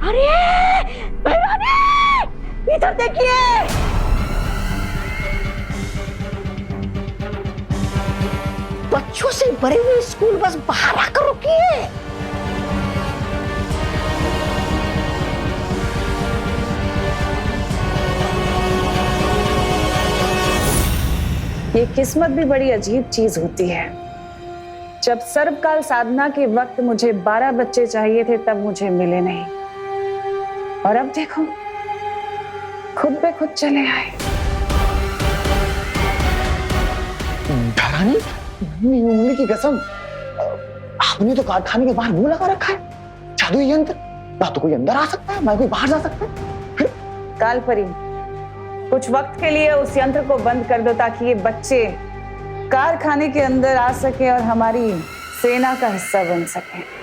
अरे भैया इधर देखिए। बच्चों से भरी हुई स्कूल बस बाहर आकर रुकी है। ये किस्मत भी बड़ी अजीब चीज होती है। जब सर्वकाल साधना के वक्त मुझे 12 बच्चे चाहिए थे तब मुझे मिले नहीं, और अब देखो खुद पे खुद चले आए। रानी, उंगली की कसम, आपने तो कारखाने के बाहर मुंह लगा रखा है। जादुई यंत्र, ना तो कोई अंदर आ सकता है ना कोई बाहर जा सकता है। कालपरी, कुछ वक्त के लिए उस यंत्र को बंद कर दो ताकि ये बच्चे कारखाने के अंदर आ सके और हमारी सेना का हिस्सा बन सके।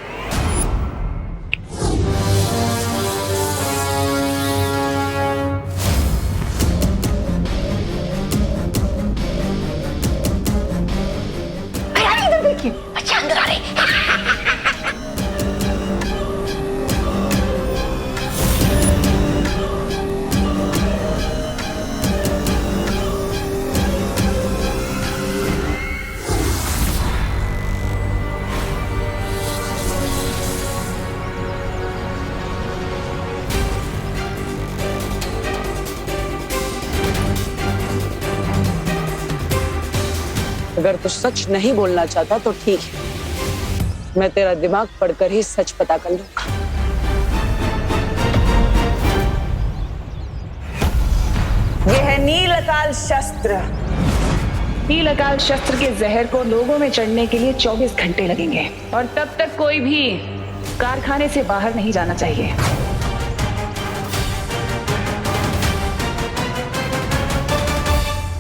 इधर देखिए, बच्चे अंदर आ रहे हैं। अगर तू सच नहीं बोलना चाहता तो ठीक है, मैं तेरा दिमाग पढ़कर ही सच पता कर लूंगा। यह है नील अकाल शस्त्र। नील अकाल शस्त्र के जहर को लोगों में चढ़ने के लिए 24 घंटे लगेंगे, और तब तक कोई भी कारखाने से बाहर नहीं जाना चाहिए।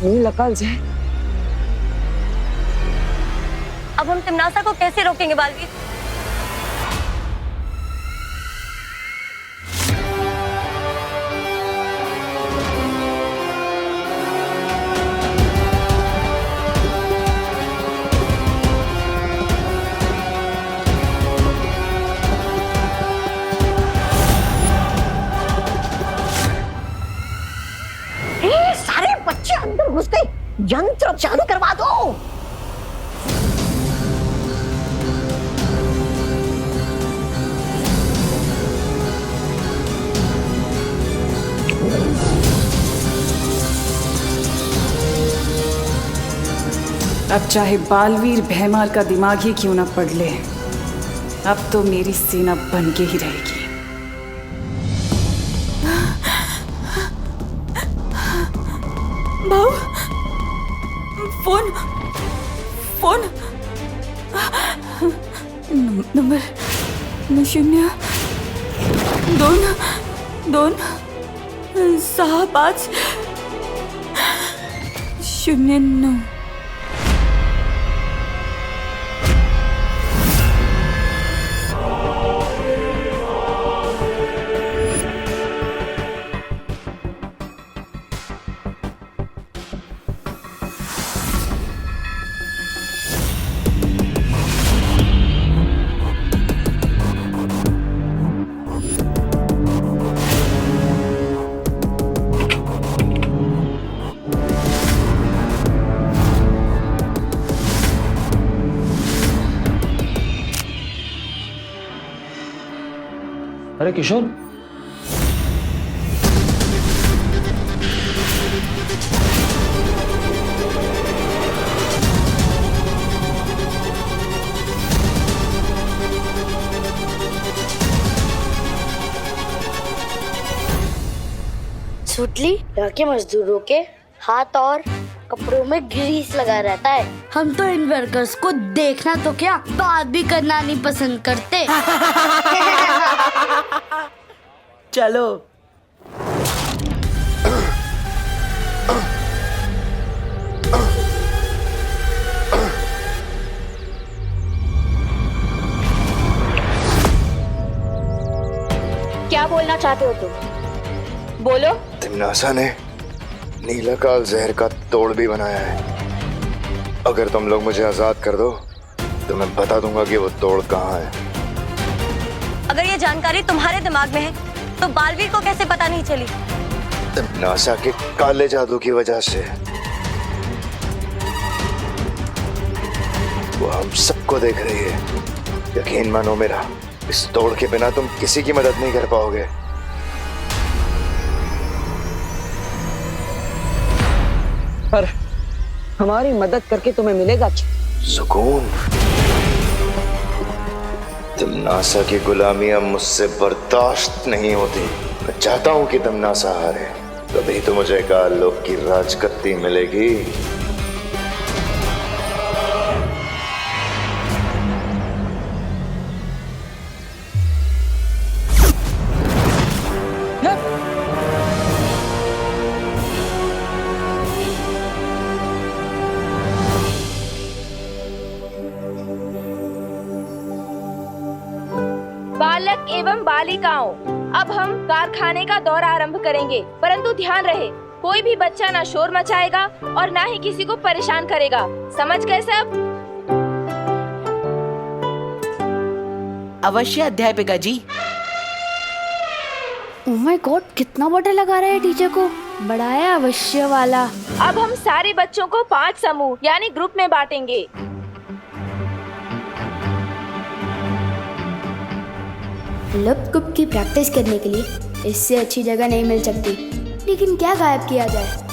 नील अकाल जहर? अब हम तिमनासा को कैसे रोकेंगे बालवीर? सारे बच्चे अंदर घुस गए, यंत्र चालू करवा दो। अब चाहे बालवीर भैमार का दिमाग ही क्यों ना पड़ ले, अब तो मेरी सेना बन के ही रहेगी। भाऊ, फोन फोन नंबर 0-2-2-6-5-09। अरे किशोर, सुटली, यहाँ के मजदूरों के हाथ और कपड़ों में ग्रीस लगा रहता है। हम तो इन वर्कर्स को देखना तो क्या, बात भी करना नहीं पसंद करते। चलो। क्या बोलना चाहते हो तुम? बोलो। तिमनासा ने नीलाकाल जहर का तोड़ भी बनाया है। अगर तुम लोग मुझे आजाद कर दो तो मैं बता दूंगा कि वो तोड़ कहाँ है। अगर ये जानकारी तुम्हारे दिमाग में है तो बालवीर को कैसे पता नहीं चली? नासा के काले जादू की वजह से। वो हम सबको देख रही है। यकीन मानो मेरा, इस तोड़ के बिना तुम किसी की मदद नहीं कर पाओगे। पर हमारी मदद करके तुम्हें मिलेगा सुकून। तुम नासा की गुलामी अब मुझसे बर्दाश्त नहीं होती। मैं चाहता हूं कि तुम नासा हारे, तभी तो मुझे काल लोक की राजगद्दी मिलेगी। बालक एवं बालिकाओं, अब हम कारखाने का दौरा आरंभ करेंगे, परंतु ध्यान रहे कोई भी बच्चा ना शोर मचाएगा और ना ही किसी को परेशान करेगा। समझ गए सब? अवश्य अध्यापिका जी। ओह माय गॉड, कितना बड़ा लगा रहा है टीचर को। बड़ा है अवश्य वाला। अब हम सारे बच्चों को 5 समूह यानी ग्रुप में बांटेंगे। लप कुप की प्रैक्टिस करने के लिए इससे अच्छी जगह नहीं मिल सकती। लेकिन क्या गायब किया जाए?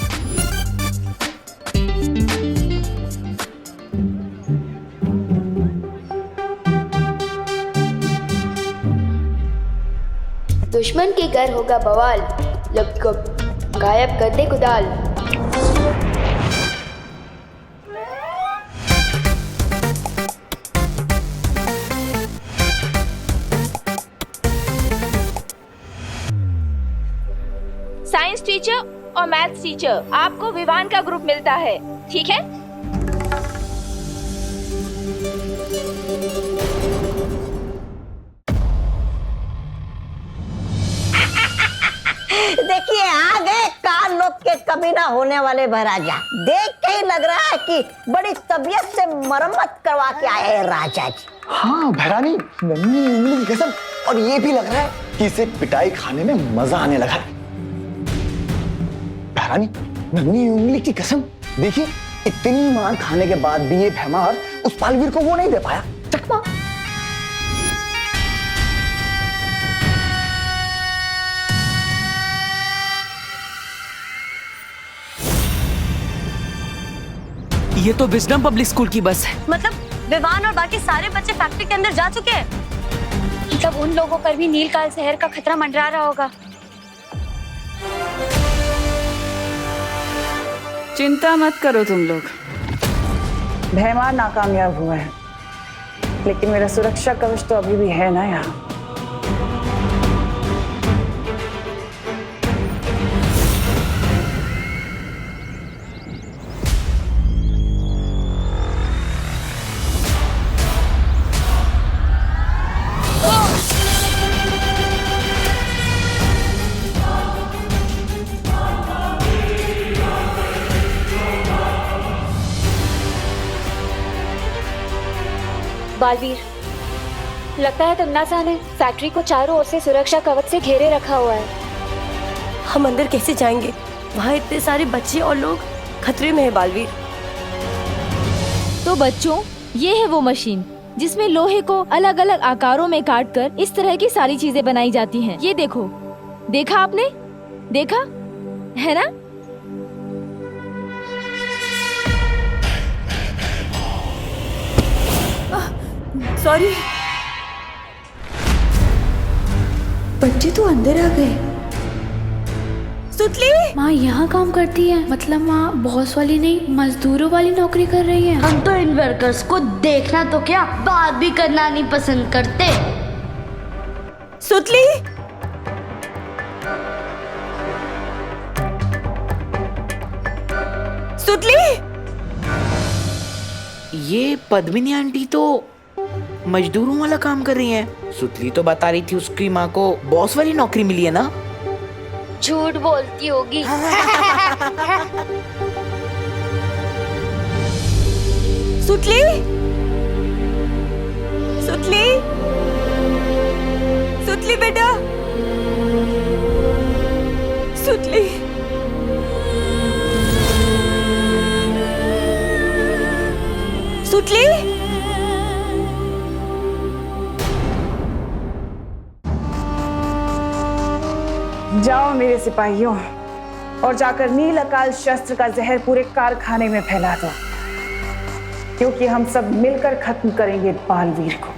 दुश्मन के घर होगा बवाल, लप कुप गायब कर दे कुदाल। साइंस टीचर और मैथ्स टीचर, आपको विवान का ग्रुप मिलता है, ठीक है? देखिए आ गए काल लोक के कभी ना होने वाले महाराजा। देख के ही लग रहा है कि बड़ी तबीयत से मरम्मत करवा के आए हैं राजा जी। हाँ भैरानी, नन्ही उंगली की कसम। और ये भी लग रहा है कि इसे पिटाई खाने में मजा आने लगा है। भैरानी, नन्ही उंगली की कसम, देखिए इतनी मार खाने के बाद भी ये भैमार उस बालवीर को वो नहीं दे पाया चकमा। ये तो विजडम पब्लिक स्कूल की बस है। मतलब विवान और बाकी सारे बच्चे फैक्ट्री के अंदर जा चुके हैं। मतलब उन लोगों पर भी नीलकाल जहर का खतरा मंडरा रहा होगा। चिंता मत करो तुम लोग, भैमार नाकामयाब हुआ है, लेकिन मेरा सुरक्षा कवच तो अभी भी है ना यहाँ। बालवीर, लगता है तमन्ना ने फैक्ट्री को चारों ओर से सुरक्षा कवच से घेरे रखा हुआ है। हम अंदर कैसे जाएंगे? वहाँ इतने सारे बच्चे और लोग खतरे में है बालवीर। तो बच्चों, ये है वो मशीन जिसमें लोहे को अलग अलग आकारों में काटकर इस तरह की सारी चीजें बनाई जाती हैं। ये देखो, देखा आपने? देखा है ना? सॉरी। बच्चे तो अंदर आ गए। सुतली माँ यहाँ काम करती है, मतलब माँ बॉस वाली नहीं मजदूरों वाली नौकरी कर रही है। हम तो इन वर्कर्स को देखना तो क्या, बात भी करना नहीं पसंद करते। सुतली, सुतली। ये पद्मिनी आंटी तो मजदूरों वाला काम कर रही हैं। सुतली तो बता रही थी उसकी माँ को बॉस वाली नौकरी मिली है ना। झूठ बोलती होगी। सुतली, सुतली, सुतली बेटा। जाओ मेरे सिपाहियों और जाकर नील अकाल शस्त्र का जहर पूरे कारखाने में फैला दो, क्योंकि हम सब मिलकर खत्म करेंगे बालवीर को।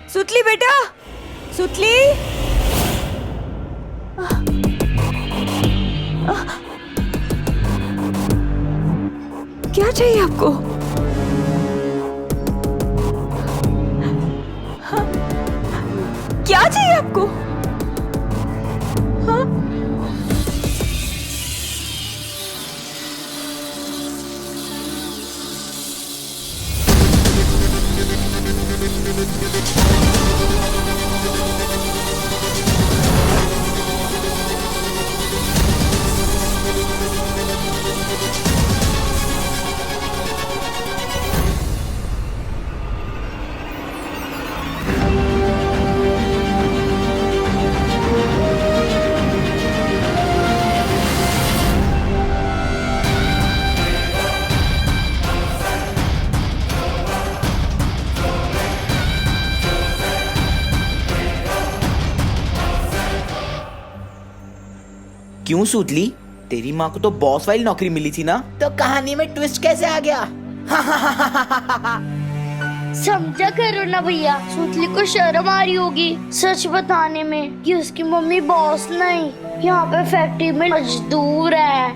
सुतली बेटा, सुतली। क्या चाहिए आपको? क्या चाहिए आपको? हाँ? क्यों सुतली? तेरी माँ को तो बॉस वाली नौकरी मिली थी ना, तो कहानी में ट्विस्ट कैसे आ गया? समझा करो ना भैया, सुतली को शर्म आ रही होगी सच बताने में कि उसकी मम्मी बॉस नहीं, यहाँ पे फैक्ट्री में मजदूर है।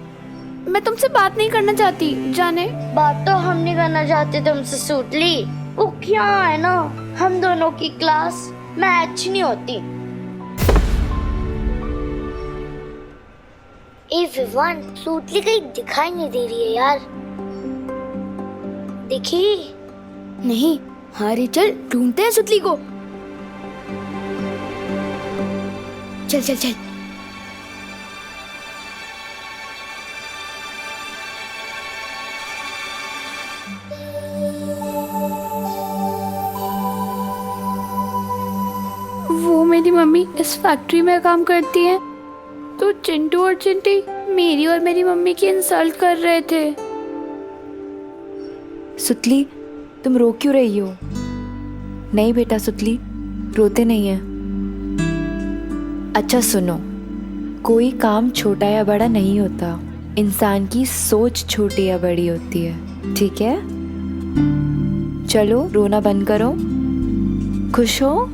मैं तुमसे बात नहीं करना चाहती, जाने। बात तो हम नहीं करना चाहते तुमसे सुतली, वो क्या है ना, हम दोनों की क्लास मैच नहीं होती। ए विवान, सुतली कहीं दिखाई नहीं दे रही है यार। देखी नहीं। हाँ रे, चल ढूंढते हैं सुतली को। चल चल चल। वो मेरी मम्मी इस फैक्ट्री में काम करती है, तो चिंटू और चिंटी मेरी और मेरी मम्मी की इंसल्ट कर रहे थे। सुतली, तुम रो क्यों रही हो? नहीं बेटा सुतली, रोते नहीं है। अच्छा सुनो, कोई काम छोटा या बड़ा नहीं होता, इंसान की सोच छोटी या बड़ी होती है, ठीक है? चलो रोना बंद करो, खुश हो?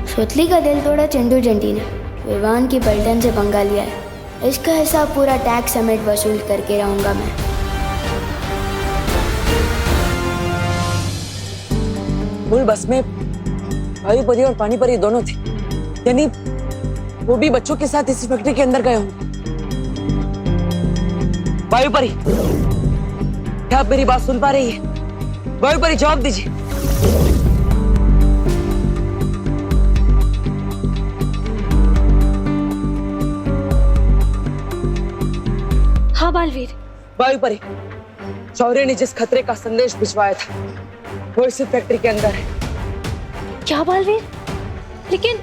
सुतली का दिल तोड़ा चिंटू चिंटी ने, विवान की पलटन से पंगा लिया है। इसका हिसाब पूरा टैक्स समेत वसूल करके रहूंगा मैं। फुल बस में भाई परी और पानी परी दोनों थे, यानी वो भी बच्चों के साथ इसी फैक्ट्री के अंदर गए होंगे। वायु परी, क्या आप मेरी बात सुन पा रही है? वायु परी जवाब दीजिए। हाँ बालवीर। वायु परी, शौर्य ने जिस खतरे का संदेश भिजवाया था वो इसी फैक्ट्री के अंदर है। क्या बालवीर? लेकिन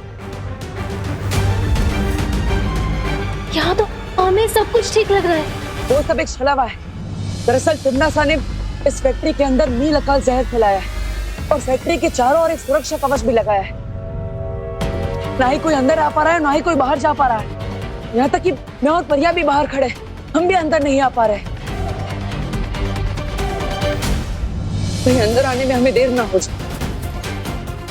यहाँ तो हमें सब कुछ ठीक लग रहा है। वो सब एक छलावा है। दरअसल टिमनासा ने इस फैक्ट्री के अंदर नील अकाल जहर फैलाया है और फैक्ट्री के चारों ओर एक सुरक्षा कवच भी लगाया है। ना ही कोई अंदर आ पा रहा है, ना ही कोई बाहर जा पा रहा है। यहाँ तक कि मैं और परिया भी बाहर खड़े, हम भी अंदर नहीं आ पा रहे। कहीं अंदर आने में हमें देर ना हो जाए।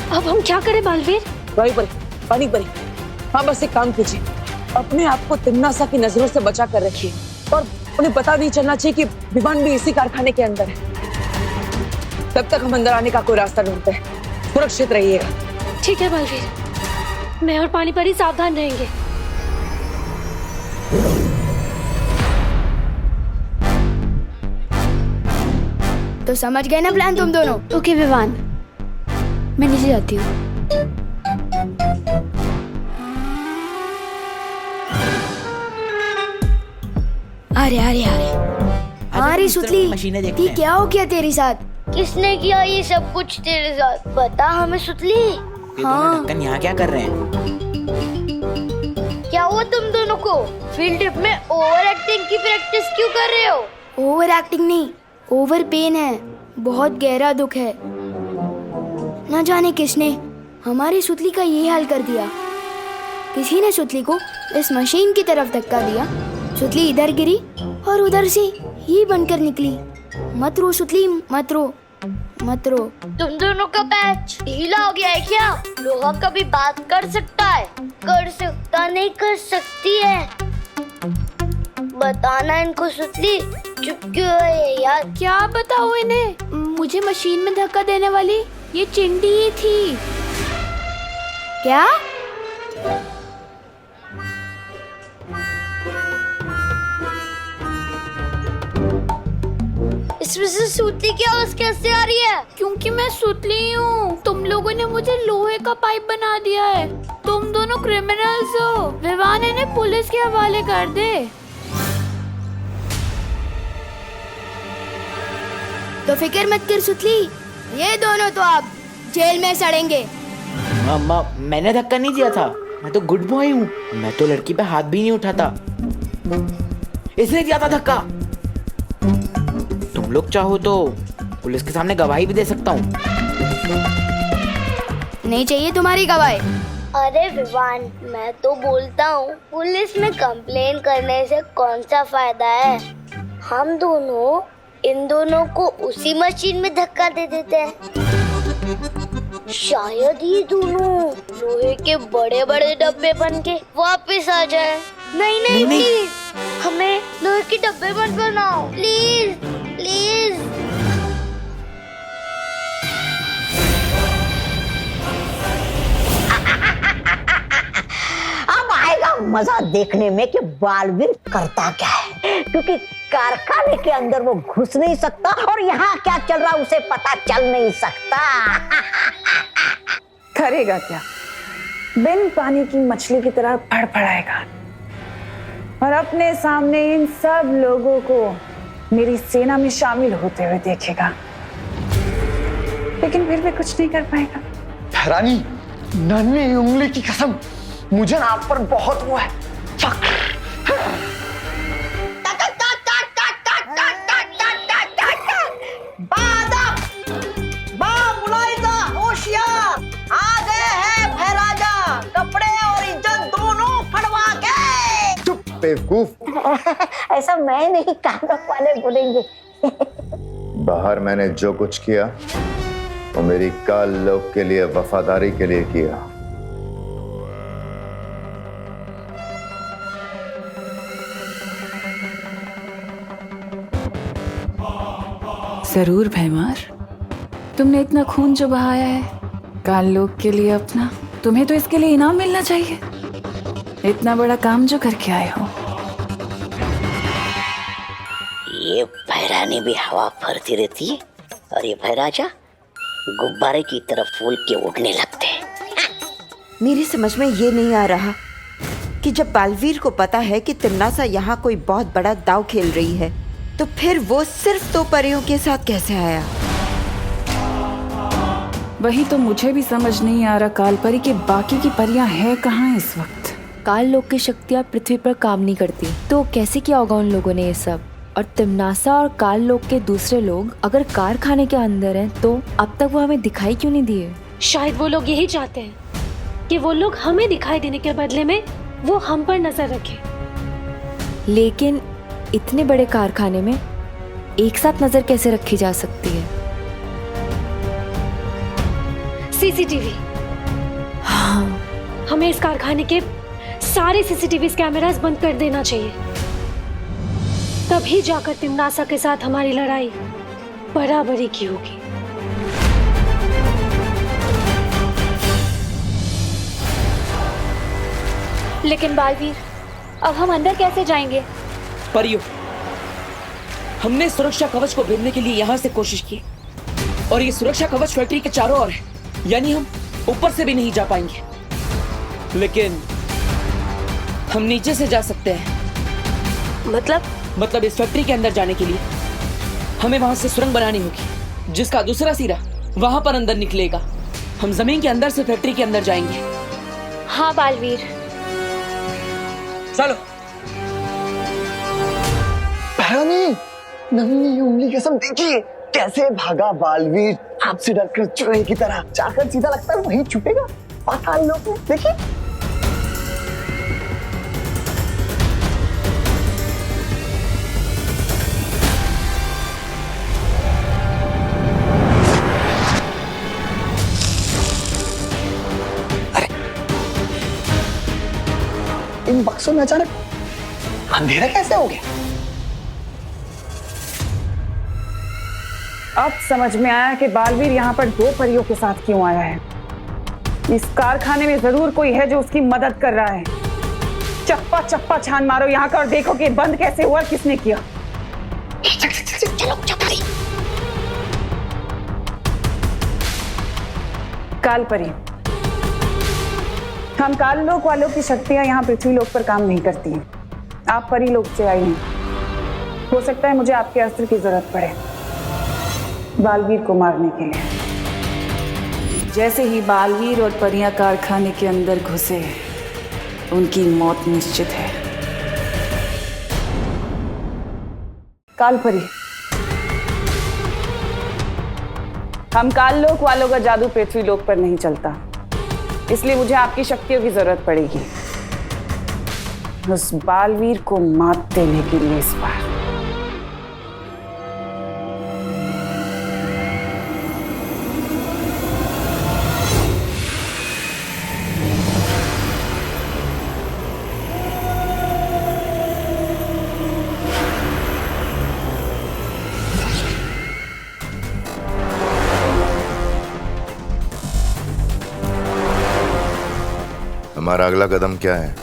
अब हम क्या करें बालवीर? वायु परी, पानी परी, हाँ बस एक काम कीजिए, अपने आप को तिम्नासा की नजरों से बचा कर रखिए और उन्हें पता नहीं चलना चाहिए कि विमान भी इसी कारखाने के अंदर है। तब तक हम अंदर आने का कोई रास्ता ढूंढते हैं। सुरक्षित रहिएगा। ठीक है बालवीर, मैं और पानी परी सावधान रहेंगे। तो समझ गए ना प्लान तुम दोनों? ओके विवान, मैं नीचे जाती हूँ। अरे सुतली, ठीक क्या हो गया तेरे साथ? किसने किया ये सब कुछ तेरे साथ? बता हमें सुतली। हाँ, यहाँ क्या कर रहे हैं? क्या हुआ तुम दोनों को? फील्ड ट्रिप में ओवर एक्टिंग की प्रैक्टिस क्यों कर रहे हो? ओवर एक्टिंग नहीं, ओवर पेन है। बहुत गहरा दुख है। न जाने किसने हमारी सुतली का ये हाल कर दिया। किसी ने सुतली को इस मशीन की तरफ धक्का दिया, सुतली इधर गिरी और उधर से ही बनकर निकली। मत रो सुतली, मत रो, मत रो। तुम दोनों का पैच ढीला हो गया है क्या? लोहा कभी बात कर सकता है? कर सकता नहीं, कर सकती है। बताना इनको सुतली, चुप क्यों है यार? क्या बताओ इन्हें? मुझे मशीन में धक्का देने वाली ये चिंटी ही थी। क्या? इसमें से सुतली की आवाज कैसे आ रही है? क्योंकि मैं सुतली हूँ। तुम लोगों ने मुझे लोहे का पाइप बना दिया है। तुम दोनों क्रिमिनल्स हो। विवान इन्हें पुलिस के हवाले कर दे। तो फिक्र मत कर सुतली, ये दोनों तो आप जेल में सड़ेंगे। मामा, मैंने धक्का नहीं दिया था। मैं तो गुड बॉय हूँ। मैं तो लड़की पे हाथ भी नहीं उठाता। इसने दिया था धक्का। तुम लोग चाहो तो पुलिस के सामने गवाही भी दे सकता हूँ। नहीं चाहिए तुम्हारी गवाही। अरे विवान, मैं तो बोलता हूँ पुलिस में कंप्लेन करने से कौन सा फायदा है? हम दोनों इन दोनों को उसी मशीन में धक्का दे देते हैं। शायद ये दोनों लोहे के बड़े बड़े डब्बे बन के वापस आ जाए। नहीं नहीं, प्लीज हमें लोहे के डब्बे मत बनाओ, प्लीज प्लीज। अब आएगा मजा देखने में कि बालवीर करता क्या है, क्योंकि कारखाने के अंदर वो घुस नहीं सकता और यहाँ क्या चल रहा उसे पता चल नहीं सकता। करेगा क्या? बिन पानी की मछली की तरह फड़फड़ाएगा और अपने सामने इन सब लोगों को मेरी सेना में शामिल होते हुए देखेगा, लेकिन फिर भी कुछ नहीं कर पाएगा। भैरानी, नन्ही उंगली की कसम, मुझे ना आप पर बहुत वो है फक्र। बेवकूफ। ऐसा मैं नहीं, कानून वाले बोलेंगे। बाहर मैंने जो कुछ किया वो मेरी काल लोक के लिए, वफादारी के लिए किया। जरूर भैमार, तुमने इतना खून जो बहाया है काल लोक के लिए अपना, तुम्हें तो इसके लिए इनाम मिलना चाहिए। इतना बड़ा काम जो करके आए हो। ये भैरानी भी हवा भरती रहती है और ये भैराजा गुब्बारे की तरफ फूल के उड़ने लगते हैं। मेरी समझ में ये नहीं आ रहा कि जब बालवीर को पता है कि तिम्नासा यहाँ कोई बहुत बड़ा दांव खेल रही है, तो फिर वो सिर्फ 2 परियों के साथ कैसे आया? वही तो मुझे भी समझ नहीं आ रहा कालपरी के बाकी की परियां हैं कहाँ इस वक्त। काल लोक की शक्तियाँ पृथ्वी पर काम नहीं करती, तो कैसे किया होगा उन लोगों ने ये सब? और तिम्नासा और काल लोक के दूसरे लोग अगर कारखाने के अंदर हैं, तो अब तक वो हमें दिखाई क्यों नहीं दिए? शायद वो लोग यही चाहते हैं कि वो लोग हमें दिखाई देने के बदले में वो हम पर नजर रखें। लेकिन इतने बड़े कारखाने में एक साथ नजर कैसे रखी जा सकती है? सीसीटीवी। हाँ, हमें इस कारखाने के सारे सीसीटीवी कैमरास बंद कर देना चाहिए। तभी जाकर तिम्नासा के साथ हमारी लड़ाई बराबरी की होगी। लेकिन बालवीर, अब हम अंदर कैसे जाएंगे? परियो, हमने सुरक्षा कवच को भेदने के लिए यहाँ से कोशिश की और ये सुरक्षा कवच फैक्ट्री के चारों ओर है, यानी हम ऊपर से भी नहीं जा पाएंगे। लेकिन हम नीचे से जा सकते हैं। मतलब इस फैक्ट्री के अंदर जाने के लिए हमें वहां से सुरंग बनानी होगी, जिसका दूसरा सिरा वहां पर अंदर निकलेगा। हम जमीन के अंदर से फैक्ट्री के अंदर जाएंगे। हाँ बालवीर, चलो। भैरानी, नन्ही उंगली कसम, देखिए कैसे भागा बालवीर आपसे डरकर चूहे की तरह, जाकर सीधा लगता है वहीं छुपेगा पाताल लोक में। देखिए इन बक्सों में अचानक अंधेरा कैसे हो गया? अब समझ में आया कि बालवीर यहाँ पर 2 परियों के साथ क्यों आया है। इस कारखाने में जरूर कोई है जो उसकी मदद कर रहा है। चप्पा चप्पा छान मारो यहाँ का और देखो कि बंद कैसे हुआ, किसने किया। चलो चपारी। काल परी, हम काल लोक वालों की शक्तियां यहाँ पृथ्वी लोक पर काम नहीं करती हैं। आप परी लोक से आई हैं। हो सकता है मुझे आपके अस्त्र की जरूरत पड़े बालवीर को मारने के लिए। जैसे ही बालवीर और परियां कारखाने के अंदर घुसे, उनकी मौत निश्चित है। काल परी, हम काल लोक वालों का जादू पृथ्वी लोक पर नहीं चलता, इसलिए मुझे आपकी शक्तियों की जरूरत पड़ेगी उस बालवीर को मात देने के लिए इस बार। हमारा अगला कदम क्या है?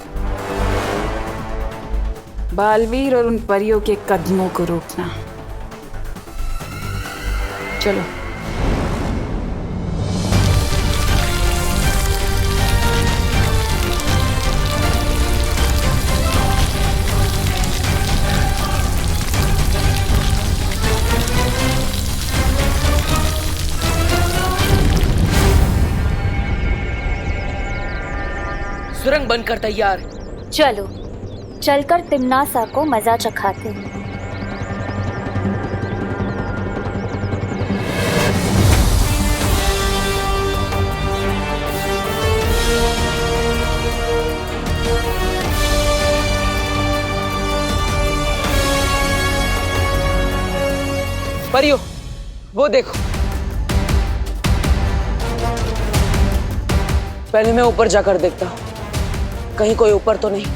बालवीर और उन परियों के कदमों को रोकना। चलो। सुरंग बनकर तैयार। चलो चलकर तिम्नासा को मजा चखाते हैं। परियो, वो देखो। पहले मैं ऊपर जाकर देखता हूँ, कहीं कोई ऊपर तो नहीं।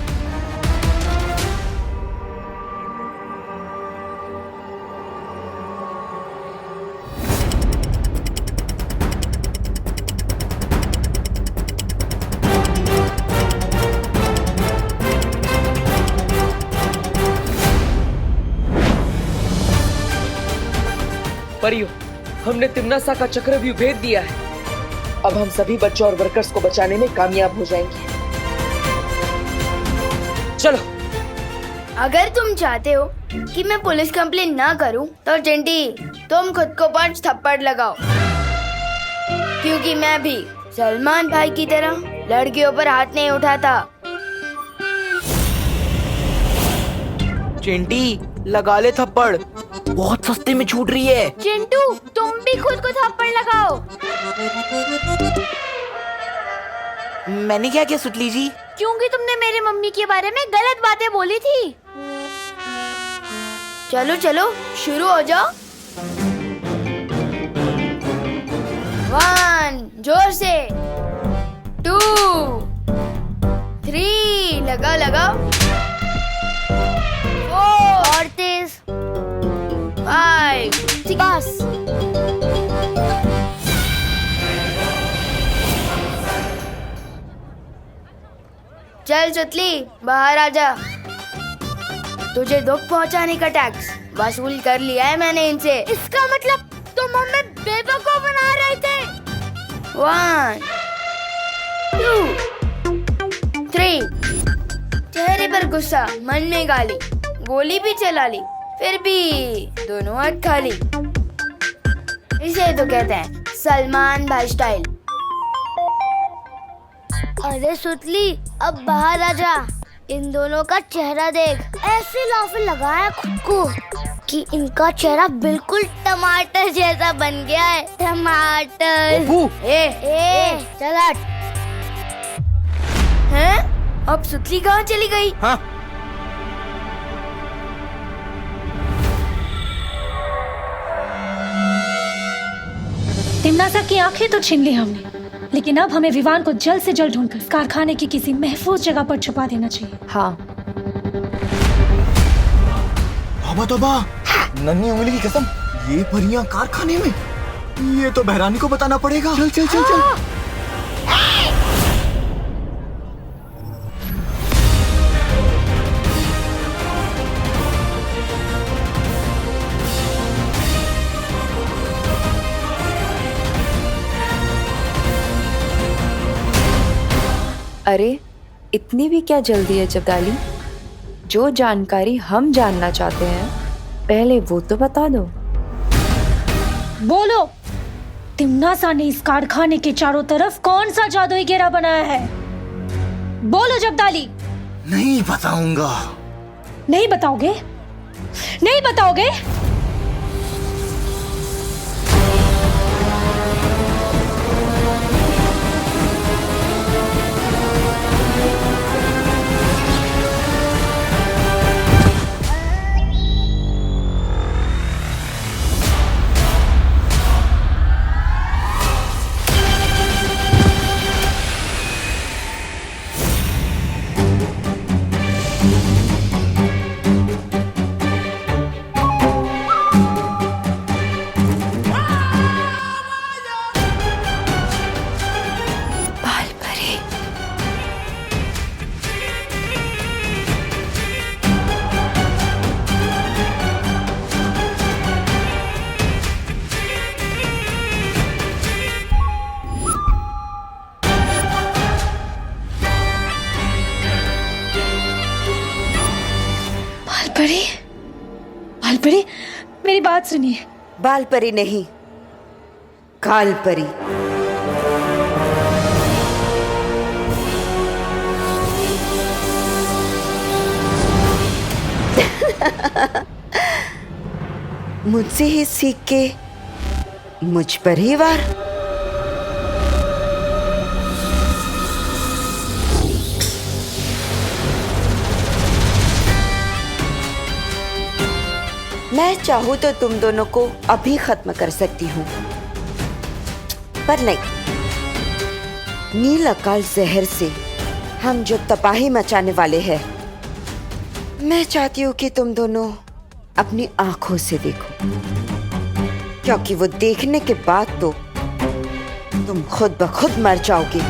परियो, हमने तिम्नासा का चक्रव्यूह भेद दिया है। अब हम सभी बच्चों और वर्कर्स को बचाने में कामयाब हो जाएंगे। चलो। अगर तुम चाहते हो कि मैं पुलिस कंप्लेन ना करूं, तो चिंटी तुम खुद को 5 थप्पड़ लगाओ, क्योंकि मैं भी सलमान भाई की तरह लड़कियों पर हाथ नहीं उठाता। चिंटी लगा ले थप्पड़, बहुत सस्ते में छूट रही है। चिंटू तुम भी खुद को थप्पड़ लगाओ। मैंने क्या किया सुतली जी? क्योंकि तुमने मेरी मम्मी के बारे में गलत बातें बोली थी। चलो चलो शुरू हो जाओ। 1 जोर से, 2 3 लगाओ लगाओ, 4 और तेज, 5 बस। चल चुतली बाहर आजा। तुझे दुख पहुंचाने का टैक्स वसूल कर लिया है मैंने इनसे। इसका मतलब तुम हमें बेवकूफ बना रहे थे। 1 2 3। चेहरे पर गुस्सा, मन में गाली, गोली भी चला ली, फिर भी दोनों हाथ खाली। इसे तो कहते हैं सलमान भाई स्टाइल। अरे सुतली अब बाहर आजा, इन दोनों का चेहरा देख। ऐसे लाफे लगाया खुद को कि इनका चेहरा बिल्कुल टमाटर जैसा बन गया है। टमाटर। चल हट। हैं? अब सुतली कहाँ चली गई? हाँ। तिमनासा की आंखें तो छीन ली हमने, लेकिन अब हमें विवान को जल्द से जल्द ढूंढकर कारखाने की किसी महफूज जगह पर छुपा देना चाहिए। हाँ। तौबा, नन्ही उंगली की कसम, ये परियां कारखाने में? ये तो बहरानी को बताना पड़ेगा। चल चल चल चल। अरे इतनी भी क्या जल्दी है जब्दाली? जो जानकारी हम जानना चाहते हैं पहले वो तो बता दो। बोलो, तिमनासा ने इस कारखाने के चारों तरफ कौन सा जादुई घेरा बनाया है? बोलो जब्दाली। नहीं बताऊंगा। नहीं बताओगे? नहीं बताओगे? बालपरी, मेरी बात सुनिए। बालपरी नहीं, कालपरी। मुझसे ही सीख के मुझ पर ही वार। मैं चाहूं तो तुम दोनों को अभी खत्म कर सकती हूँ, पर नहीं। नील अकाल जहर से हम जो तबाही मचाने वाले हैं, मैं चाहती हूँ कि तुम दोनों अपनी आंखों से देखो, क्योंकि वो देखने के बाद तो तुम खुद ब खुद मर जाओगे।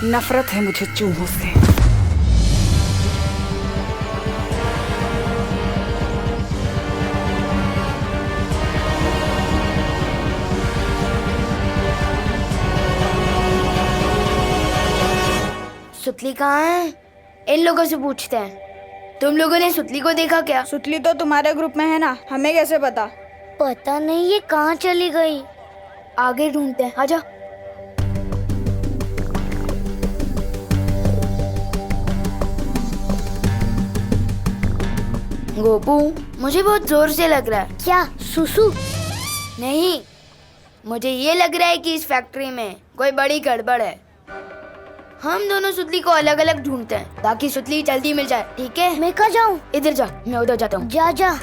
नफरत है मुझे चूहों से। सुतली कहाँ है? इन लोगों से पूछते हैं। तुम लोगों ने सुतली को देखा क्या? सुतली तो तुम्हारे ग्रुप में है ना, हमें कैसे पता? पता नहीं ये कहाँ चली गई। आगे ढूंढते हैं, आजा। गोपू, मुझे बहुत जोर से लग रहा है। क्या सुसु? नहीं, मुझे ये लग रहा है कि इस फैक्ट्री में कोई बड़ी गड़बड़ है। हम दोनों सुतली को अलग अलग ढूंढते हैं ताकि सुतली जल्दी मिल जाए, ठीक है? मैं कहाँ जाऊँ? इधर जा, मैं उधर जाता हूँ। जा जा।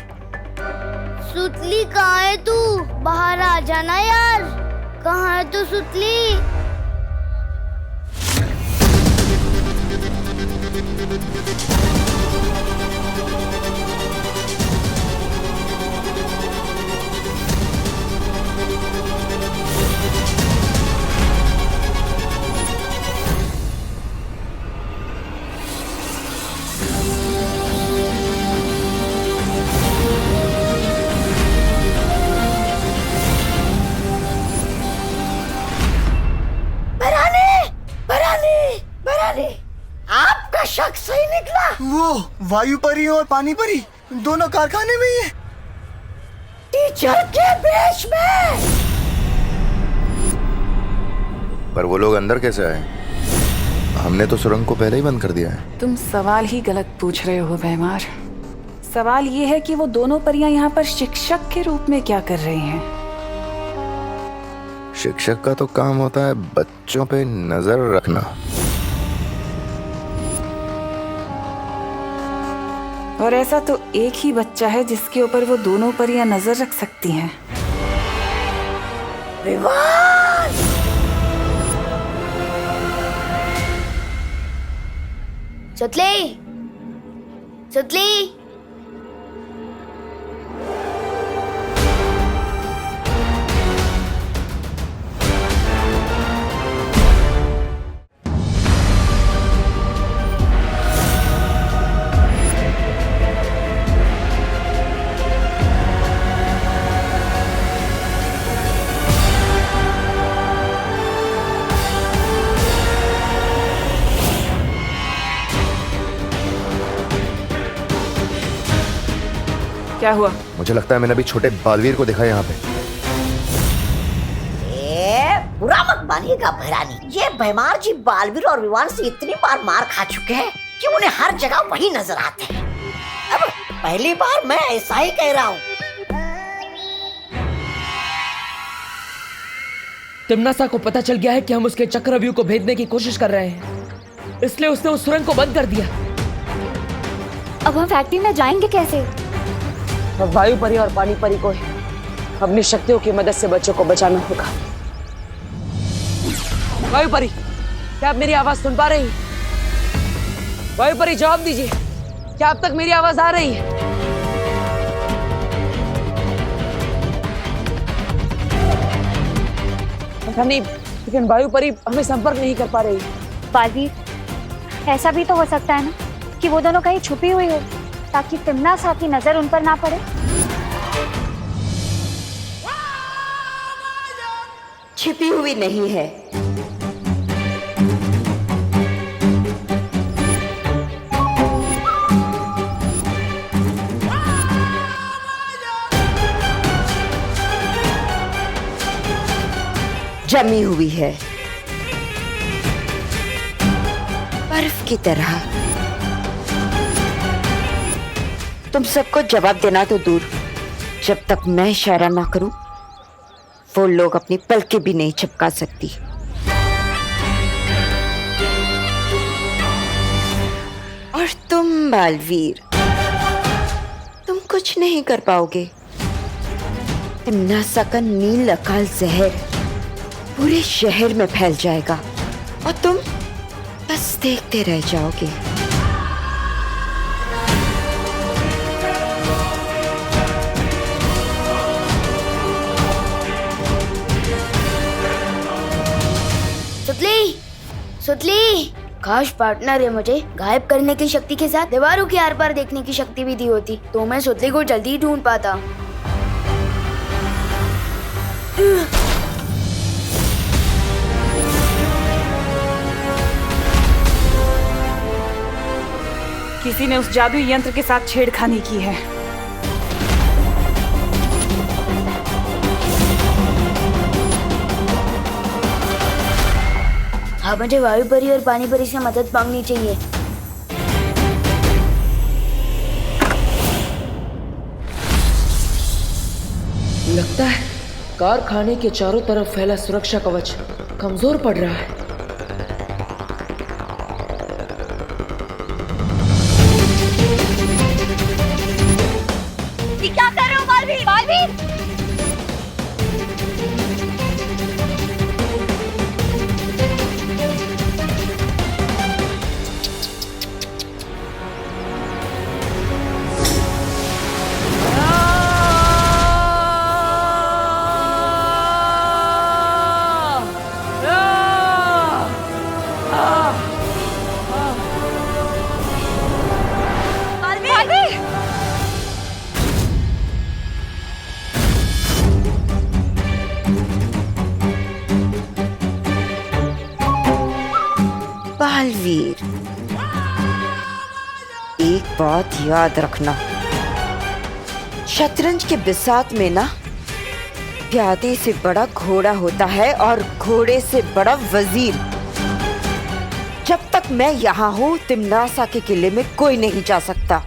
सुतली कहाँ है तू? बाहर आ जाना यार। कहाँ है तू सुतली? वायु परी और पानी परी दोनों कारखाने में ही है। टीचर के बेश में। पर वो लोग अंदर कैसे आए? हमने तो सुरंग को पहले ही बंद कर दिया है। तुम सवाल ही गलत पूछ रहे हो भैमार। सवाल ये है कि वो दोनों परियां यहाँ पर शिक्षक के रूप में क्या कर रही हैं? शिक्षक का तो काम होता है बच्चों पे नजर रखना। और ऐसा तो एक ही बच्चा है जिसके ऊपर वो दोनों परियां नजर रख सकती हैं। विवान! सुतली, सुतली। क्या हुआ? मुझे लगता है मैंने अभी छोटे बालवीर को देखा यहाँ पे। बुरा मत मानिएगा भैरानी, ये भैमार जी बालवीर और विवान से इतनी बार मार खा चुके हैं कि उन्हें हर जगह वही नजर आते हैं। अब पहली बार मैं ऐसा ही कह रहा हूँ। तिम्नासा को पता चल गया है कि हम उसके चक्रव्यूह को भेदने की कोशिश कर रहे हैं, इसलिए उसने उस सुरंग को बंद कर दिया। अब हम फैक्ट्री में जाएंगे कैसे? अब वायु परी और पानी परी को अपनी शक्तियों की मदद से बच्चों को बचाना होगा। वायु परी, क्या आप मेरी आवाज सुन पा रही हैं? वायु परी जवाब दीजिए, क्या अब तक मेरी आवाज आ रही है? पता नहीं, लेकिन वायु परी हमें संपर्क नहीं कर पा रही। बालवीर, ऐसा भी तो हो सकता है ना कि वो दोनों कहीं छुपी हुई हो ताकि तिम्नासा की नजर उन पर ना पड़े। छिपी हुई नहीं है, जमी हुई है, बर्फ की तरह। तुम सबको जवाब देना तो दूर, जब तक मैं इशारा ना करूं वो लोग अपनी पलकें भी नहीं झपका सकती। और तुम बालवीर, तुम कुछ नहीं कर पाओगे। तिम्नासा का नील अकाल जहर पूरे शहर में फैल जाएगा और तुम बस देखते रह जाओगे। सुतली, सुतली। काश पार्टनर है मुझे गायब करने की शक्ति के साथ दीवारों के आर पार देखने की शक्ति भी दी होती तो मैं सुतली को जल्दी ढूंढ पाता। किसी ने उस जादुई यंत्र के साथ छेड़खानी की है। हाँ, मुझे वायु परी और पानी परी से मदद मांगनी चाहिए। लगता है कारखाने के चारों तरफ फैला सुरक्षा कवच कमजोर पड़ रहा है। क्या कर रहे हो बालवीर? बालवीर! बालवीर, एक बात याद रखना, शतरंज के बिसात में ना प्यादे से बड़ा घोड़ा होता है और घोड़े से बड़ा वजीर। जब तक मैं यहाँ हूँ तिम्नासा के किले में कोई नहीं जा सकता।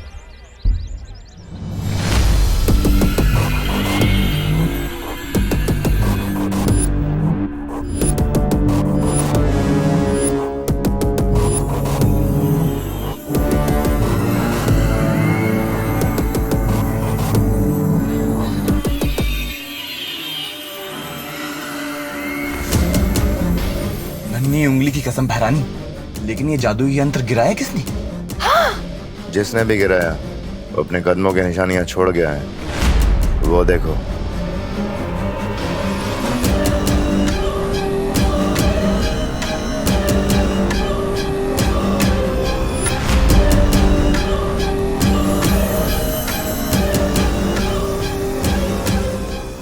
नन्ही उंगली की कसम भैरानी, लेकिन ये जादुई यंत्र गिराया किसने? जिसने भी गिराया वो अपने कदमों की निशानियां छोड़ गया है। वो देखो।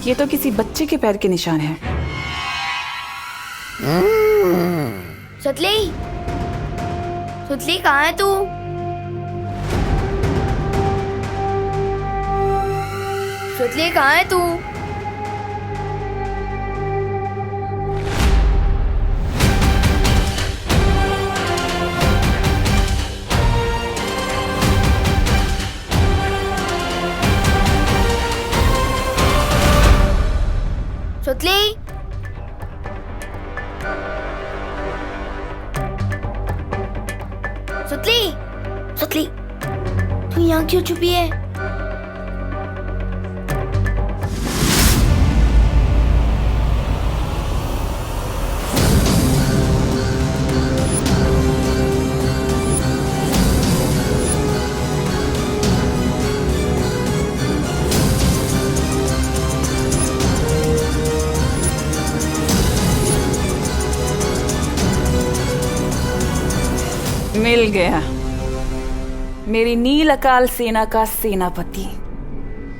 ये तो किसी बच्चे के पैर के निशान हैं। सुतली, सुतली कहाँ है तू? सुतली कहाँ है तू? सुतली, सुतली, सुतली, तू यहाँ क्यों छुपी है? मिल गया मेरी नील अकाल सेना का सेनापति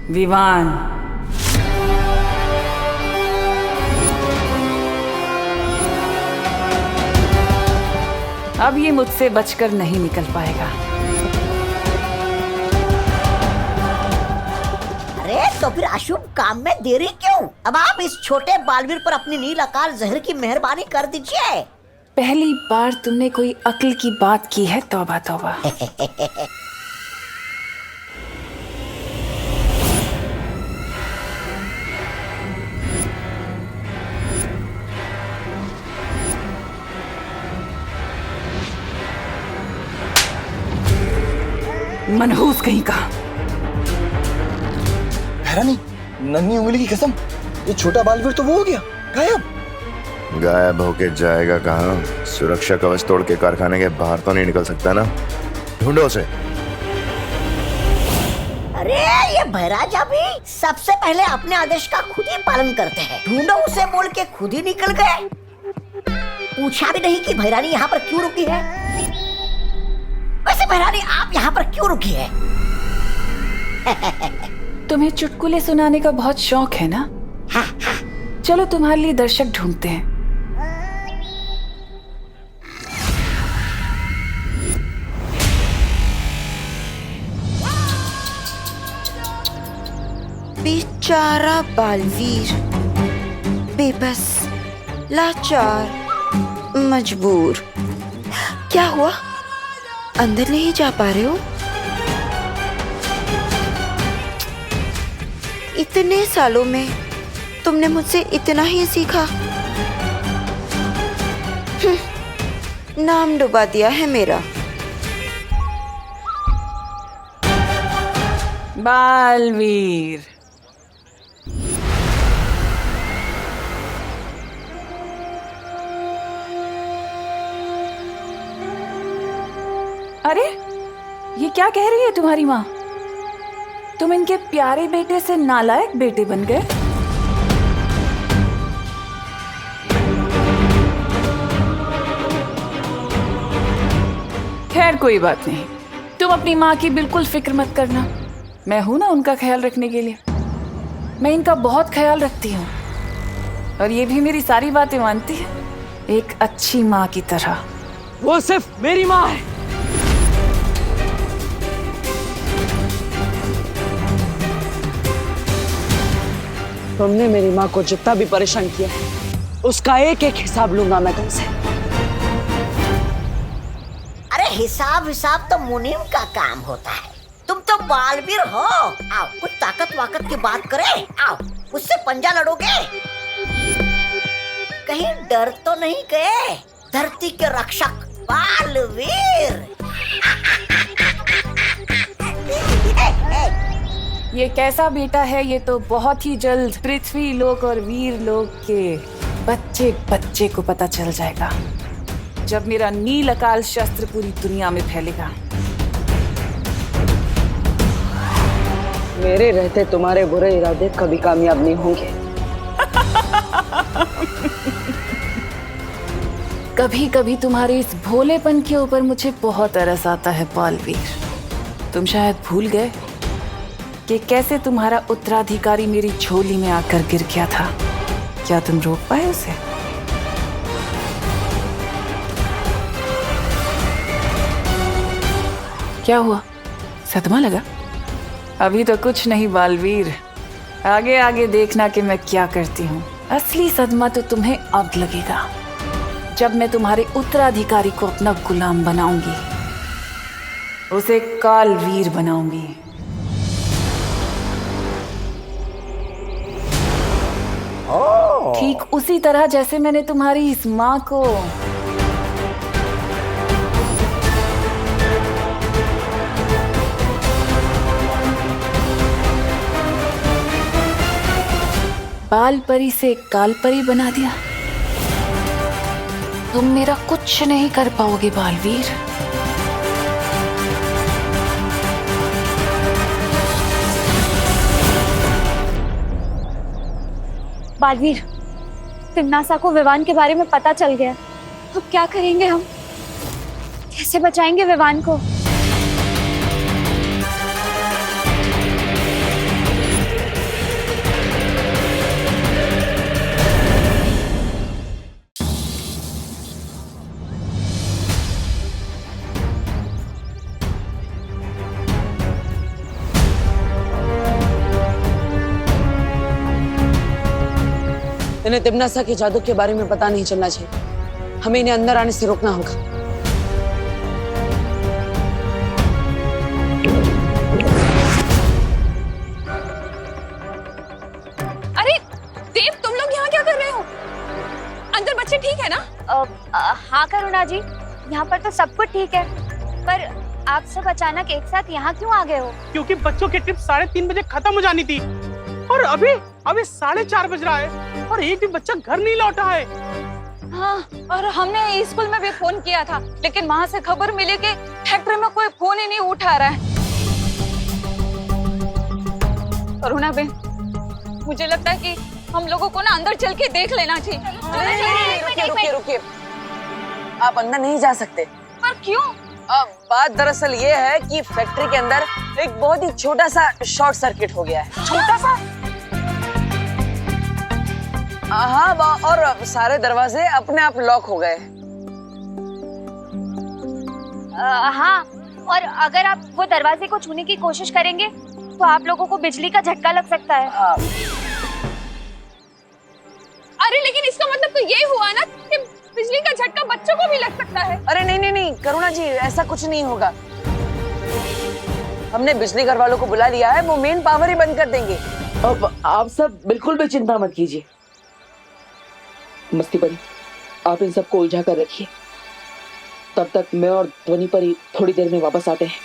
विवान। अब ये मुझसे बचकर नहीं निकल पाएगा। अरे तो फिर अशुभ काम में देरी क्यों? अब आप इस छोटे बालवीर पर अपनी नील अकाल जहर की मेहरबानी कर दीजिए। पहली बार तुमने कोई अक्ल की बात की है, तौबा तौबा। मनहूस कहीं का। भैरानी, नन्ही उंगली की कसम, ये छोटा बालवीर तो वो हो गया गायब। गायब होके जाएगा कहाँ? सुरक्षा कवच तोड़ के कारखाने के बाहर तो नहीं निकल सकता ना। ढूंढो उसे। अरे ये भैराजा भी सबसे पहले अपने आदेश का खुद ही पालन करते हैं। ढूंढो उसे बोल के खुद ही निकल गए। पूछा भी नहीं कि भैरानी यहाँ पर क्यों रुकी है। वैसे भैरानी आप यहाँ पर क्यों रुकी है? तुम्हें चुटकुले सुनाने का बहुत शौक है ना? चलो तुम्हारे लिए दर्शक ढूंढते हैं। बेचारा बालवीर, बेबस, लाचार, मजबूर। क्या हुआ? अंदर नहीं जा पा रहे हो? इतने सालों में तुमने मुझसे इतना ही सीखा। नाम डुबा दिया है मेरा। बालवीर, अरे ये क्या कह रही है तुम्हारी माँ? तुम इनके प्यारे बेटे से नालायक बेटे बन गए। खैर कोई बात नहीं, तुम अपनी माँ की बिल्कुल फिक्र मत करना। मैं हूं ना उनका ख्याल रखने के लिए। मैं इनका बहुत ख्याल रखती हूँ और ये भी मेरी सारी बातें मानती है, एक अच्छी माँ की तरह। वो सिर्फ मेरी माँ है। तुमने मेरी माँ को जितना भी परेशान किया उसका एक एक हिसाब लूंगा मैं तुमसे। अरे हिसाब हिसाब तो मुनीम का काम होता है, तुम तो बालवीर हो। आओ कुछ ताकत वाकत की बात करें, आओ मुझसे पंजा लड़ोगे। कहीं डर तो नहीं गए? धरती के रक्षक बालवीर। ये कैसा बेटा है, ये तो बहुत ही जल्द पृथ्वी लोक और वीर लोक के बच्चे बच्चे को पता चल जाएगा, जब मेरा नील अकाल शस्त्र पूरी दुनिया में फैलेगा। मेरे रहते तुम्हारे बुरे इरादे कभी कामयाब नहीं होंगे। कभी कभी तुम्हारे इस भोलेपन के ऊपर मुझे बहुत तरस आता है बालवीर। तुम शायद भूल गए कि कैसे तुम्हारा उत्तराधिकारी मेरी झोली में आकर गिर गया था। क्या तुम रोक पाए उसे? क्या हुआ, सदमा लगा? अभी तो कुछ नहीं बालवीर, आगे आगे देखना कि मैं क्या करती हूँ। असली सदमा तो तुम्हें अब लगेगा, जब मैं तुम्हारे उत्तराधिकारी को अपना गुलाम बनाऊंगी, उसे कालवीर बनाऊंगी। ठीक उसी तरह जैसे मैंने तुम्हारी इस माँ को बाल परी से काल परी बना दिया। तुम मेरा कुछ नहीं कर पाओगे बालवीर। बालवीर, तिम्नासा को विवान के बारे में पता चल गया, अब क्या करेंगे हम? कैसे बचाएंगे विवान को? इन्हें तिम्नासा के जादू के बारे में पता नहीं चलना चाहिए। हमें इन्हें अंदर आने से रोकना होगा। अरे देव, तुम लोग यहाँ क्या कर रहे हो? अंदर बच्चे ठीक है ना? हाँ करुणा जी, यहाँ पर तो सब कुछ ठीक है, पर आप सब अचानक एक साथ यहाँ क्यों आ गए हो? क्योंकि बच्चों की ट्रिप 3:30 बजे खत्म हो जानी थी और अभी 4:30 बज रहा है और एक भी बच्चा घर नहीं लौटा है। हाँ, और हमने स्कूल में भी फोन किया था, लेकिन वहाँ से खबर मिली कि फैक्ट्री में कोई फोन ही नहीं उठा रहा है। करुणा बेन, मुझे लगता है कि हम लोगों को ना अंदर चल के देख लेना चाहिए। रुकिए, आप अंदर नहीं जा सकते। पर क्यों? बात दरअसल ये है कि फैक्ट्री के अंदर एक बहुत ही छोटा सा शॉर्ट सर्किट हो गया है। छोटा सा? हाँ, और सारे दरवाजे अपने आप लॉक हो गए। हाँ, और अगर आप वो दरवाजे को छूने की कोशिश करेंगे तो आप लोगों को बिजली का झटका लग सकता है। हाँ। अरे लेकिन इसका मतलब तो ये हुआ ना कि बिजली का झटका बच्चों को भी लग सकता है। अरे नहीं करुणा जी, ऐसा कुछ नहीं होगा। हमने बिजली घर वालों को बुला लिया है, वो मेन पावर ही बंद कर देंगे। अब आप सब बिल्कुल भी चिंता मत कीजिए। मस्ती परी, आप इन सबको उलझा कर रखिए, तब तक मैं और ध्वनि परी थोड़ी देर में वापस आते हैं।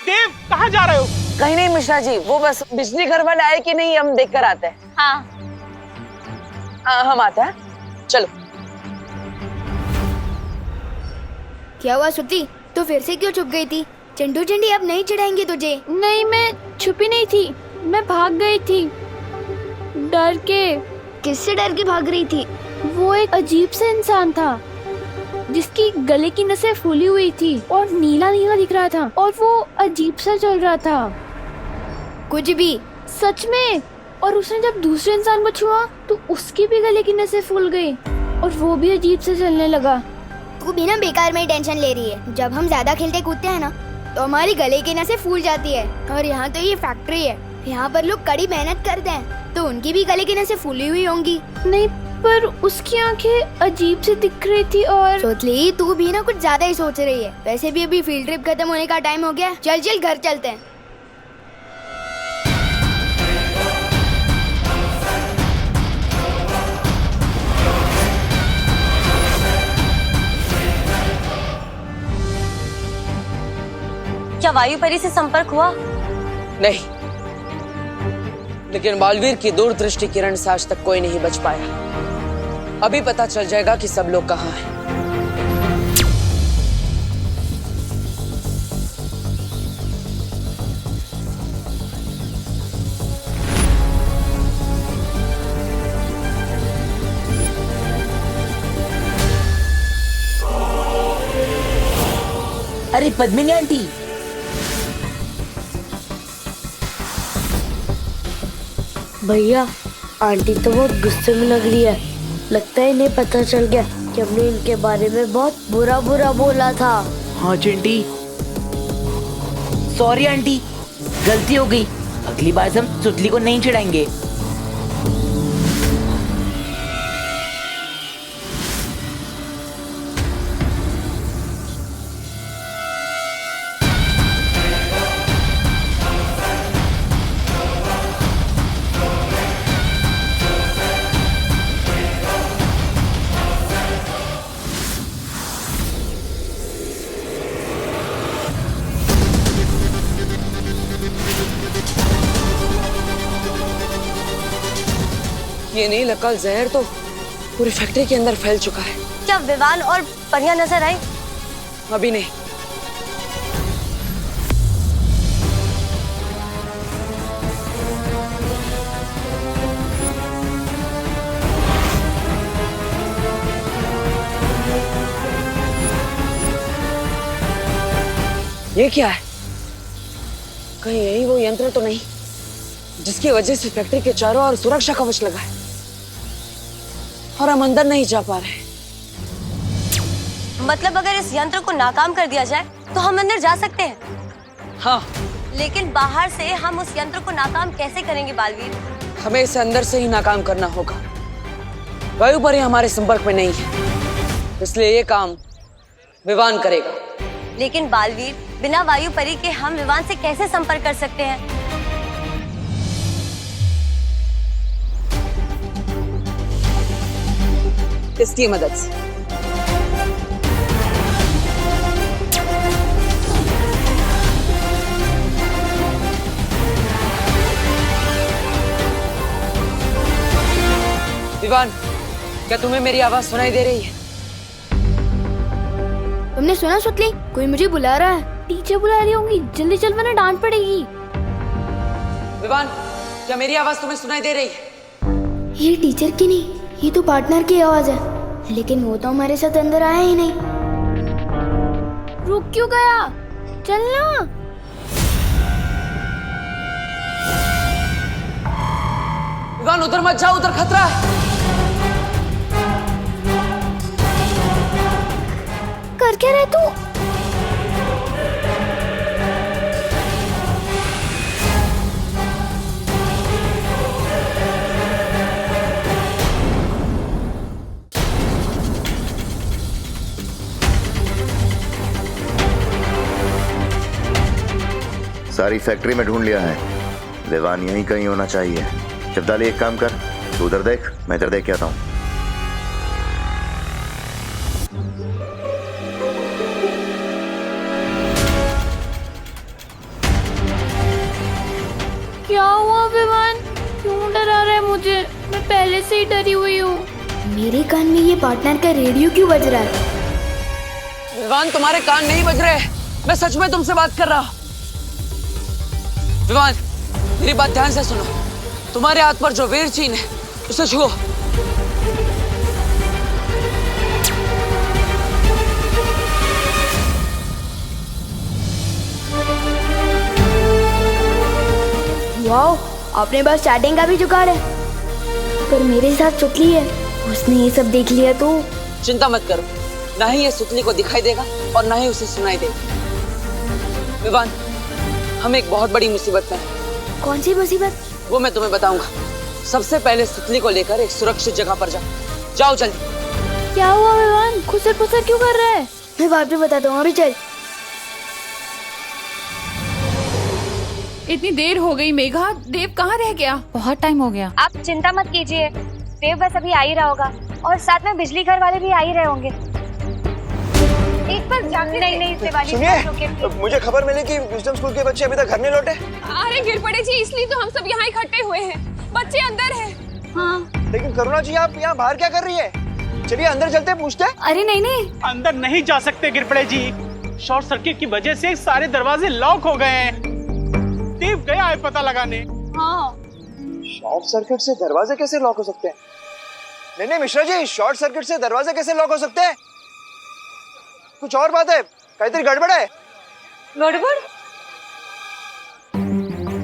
देव, कहाँ जा रहे हो? कहीं नहीं मिश्रा जी, वो बस बिजली घर वाले आए कि नहीं हम देख कर आते हैं। हाँ। हम आते हैं, चलो। क्या हुआ सुती, तो फिर से क्यों छुप गई थी? चंडू चंडी अब नहीं चिढ़ाएंगे तुझे। नहीं, मैं छुपी नहीं थी, मैं भाग गई थी डर के। किससे डर के भाग रही थी? वो एक अजीब सा इंसान था जिसकी गले की नसें फूली हुई थी और नीला नीला दिख रहा था और वो अजीब सा चल रहा था। कुछ भी? सच में। और उसने जब दूसरे इंसान को छुआ तो उसकी भी गले की नसें फूल गई और वो भी अजीब से चलने लगा। तू भी ना बेकार में टेंशन ले रही है। जब हम ज्यादा खेलते कूदते हैं ना तो हमारी गले की नसें फूल जाती है, और यहाँ तो ये फैक्ट्री है, यहाँ पर लोग कड़ी मेहनत करते हैं, तो उनकी भी गले की नसें फूली हुई होंगी। नहीं, पर उसकी आंखें अजीब सी दिख रही थी। और सोचली, तू भी ना कुछ ज्यादा ही सोच रही है। वैसे भी अभी फील्ड ट्रिप खत्म होने का टाइम हो गया। चल चल घर चलते हैं। क्या वायु परी से संपर्क हुआ? नहीं, लेकिन बालवीर की दूरदृष्टि किरण से आज तक कोई नहीं बच पाया। अभी पता चल जाएगा कि सब लोग कहाँ हैं। अरे पद्मिनी आंटी, भैया, आंटी तो बहुत गुस्से में लग रही है। लगता है इन्हें पता चल गया कि हमने इनके बारे में बहुत बुरा बुरा बोला था। हाँ चिंटी, सॉरी आंटी, गलती हो गई। अगली बार से हम सुतली को नहीं चिढ़ाएंगे। ये नील अकल जहर तो पूरी फैक्ट्री के अंदर फैल चुका है। क्या विवान और परियां नजर आई? अभी नहीं। ये क्या है? कहीं यही वो यंत्र तो नहीं जिसकी वजह से फैक्ट्री के चारों ओर सुरक्षा कवच लगा है और हम अंदर नहीं जा पा रहे? मतलब अगर इस यंत्र को नाकाम कर दिया जाए तो हम अंदर जा सकते हैं? हाँ। लेकिन बाहर से हम उस यंत्र को नाकाम कैसे करेंगे बालवीर? हमें इसे अंदर से ही नाकाम करना होगा। वायु परी हमारे संपर्क में नहीं है, इसलिए ये काम विवान करेगा। लेकिन बालवीर, बिना वायु परी के हम विवान से कैसे संपर्क कर सकते हैं? इसकी मदद से। विवान, क्या तुम्हें मेरी आवाज सुनाई दे रही है? तुमने सुना सुतली? कोई मुझे बुला रहा है। टीचर बुला रही होंगी, जल्दी चल वरना डांट पड़ेगी। विवान, क्या मेरी आवाज तुम्हें सुनाई दे रही है? ये टीचर की नहीं, ये तो पार्टनर की आवाज है। लेकिन वो तो हमारे साथ अंदर आया ही नहीं। रुक क्यों गया? चलना। विवान, उधर मत जाओ, उधर खतरा है। कर क्या रहे तू? सारी फैक्ट्री में ढूंढ लिया है, विवान यहीं कहीं होना चाहिए। शब्दाली, एक काम कर, तू उधर देख, मैं इधर देख के आता हूँ। क्या हुआ विवान? क्यों डरा रहा है मुझे? मैं पहले से ही डरी हुई हूँ। मेरे कान में ये पार्टनर का रेडियो क्यों बज रहा है? विवान, तुम्हारे कान नहीं बज रहे, मैं सच में तुमसे बात कर रहा हूँ। विवान, मेरी बात ध्यान से सुनो। तुम्हारे हाथ पर जो वीर चिन्ह है उसे छुओ। वाओ, आपने बस चैटिंग का भी जुगाड़ है। पर मेरे साथ सुतली है, उसने ये सब देख लिया तो? चिंता मत करो, ना ही ये सुतली को दिखाई देगा और ना ही उसे सुनाई देगा। विवान, हम एक बहुत बड़ी मुसीबत में हैं। कौन सी मुसीबत? वो मैं तुम्हें बताऊंगा। सबसे पहले सुतली को लेकर एक सुरक्षित जगह पर जाओ। जाओ जल्दी। क्या हुआ विवान? खुसर पुसर क्यों कर रहा है? मैं बाद में बताता हूँ, अभी चल। इतनी देर हो गई मेघा, देव कहाँ रह गया? बहुत टाइम हो गया। आप चिंता मत कीजिए, देव बस अभी आ ही रहा होगा और साथ में बिजली घर वाले भी आ ही रहे होंगे। एक बार जाके नहीं दिवाली। सुनिए, मुझे खबर मिली कि विजडम स्कूल के बच्चे अभी तक घर नहीं लौटे। अरे गिर पड़े जी, इसलिए तो हम सब यहाँ इकट्ठे हुए हैं। बच्चे अंदर हैं। हाँ। लेकिन करुणा जी, आप यहाँ बाहर क्या कर रही है? चलिए अंदर चलते हैं, पूछते हैं। अरे नहीं, अंदर नहीं जा सकते गिरपड़े जी, शॉर्ट सर्किट की वजह से सारे दरवाजे लॉक हो गए हैं। देव गया है पता लगाने। हाँ। शॉर्ट सर्किट से दरवाजे कैसे लॉक हो सकते हैं? नहीं मिश्रा जी, शॉर्ट सर्किट से दरवाजे कैसे लॉक हो सकते हैं? कुछ और बात है, काहीतरी गड़बड़ है। गड़बड़?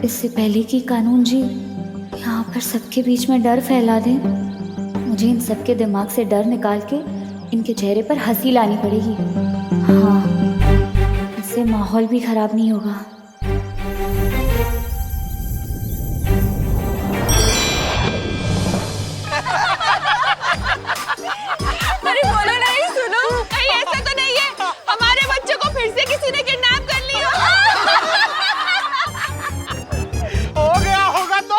इससे पहले कि कानून जी यहाँ पर सबके बीच में डर फैला दें, मुझे इन सबके दिमाग से डर निकाल के इनके चेहरे पर हंसी लानी पड़ेगी। हाँ, इससे माहौल भी खराब नहीं होगा। अरे बोलो नहीं, सुनो, कहीं ऐसा तो नहीं है हमारे बच्चों को फिर से किसी ने किडनैप कर लिया? हो गया होगा तो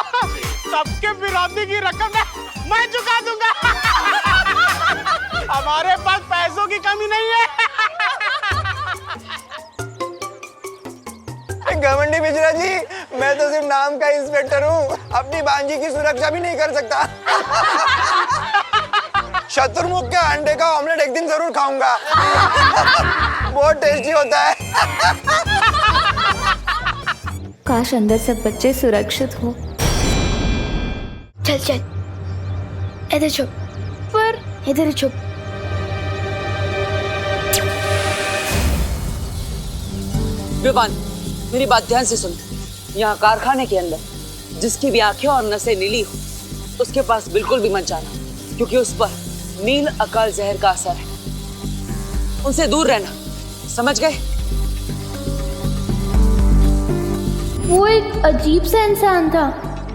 सबके विरोधी की रकम मैं चुका दूंगा। हमारे पास पैसों की कमी नहीं है। घमंडी मिश्रा जी, मैं तो सिर्फ नाम का इंस्पेक्टर हूँ, अपनी बांजी की सुरक्षा भी नहीं कर सकता। शत्रुमुख के अंडे का ऑमलेट एक दिन जरूर खाऊंगा। बहुत टेस्टी होता है। काश अंदर सब बच्चे सुरक्षित हो। चल इधर छुप, पर इधर छुप। विवान, मेरी बात ध्यान से सुन। यहाँ कारखाने के अंदर जिसकी भी आंखें और नसें नीली हो, उसके पास बिल्कुल भी मत जाना, क्योंकि उस पर नील अकाल जहर का असर है। उनसे दूर रहना, समझ गए? वो एक अजीब सा इंसान था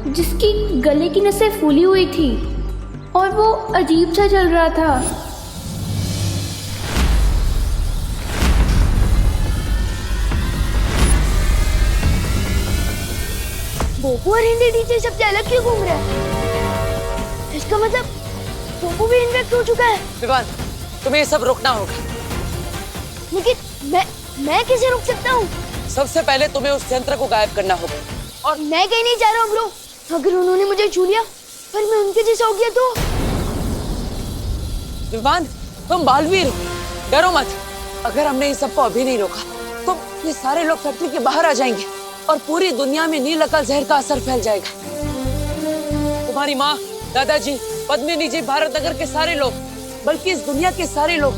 जिसकी गले की नसें फूली हुई थी और वो अजीब सा चल रहा था। बोबू और हिंदी टीचर सबसे अलग क्यों घूम रहे हैं? इसका मतलब बोबू भी इन्फेक्ट हो चुका है। विवान, तुम्हें ये सब रोकना होगा। लेकिन मैं कैसे रोक सकता हूँ? सबसे पहले तुम्हें उस यंत्र को गायब करना होगा। और मैं कहीं नहीं जा रहा हूँ ब्रो। अगर उन्होंने मुझे छू लिया पर मैं उनके जैसा हो गया तो? विवान, तुम बालवीर हो, डरो मत। अगर हमने इन सबको अभी नहीं रोका तो ये सारे लोग फैक्ट्री के बाहर आ जाएंगे और पूरी दुनिया में नील अकाल जहर का असर फैल जाएगा। तुम्हारी माँ, दादाजी, पद्मिनी जी, भारत नगर के सारे लोग, बल्कि इस दुनिया के सारे लोग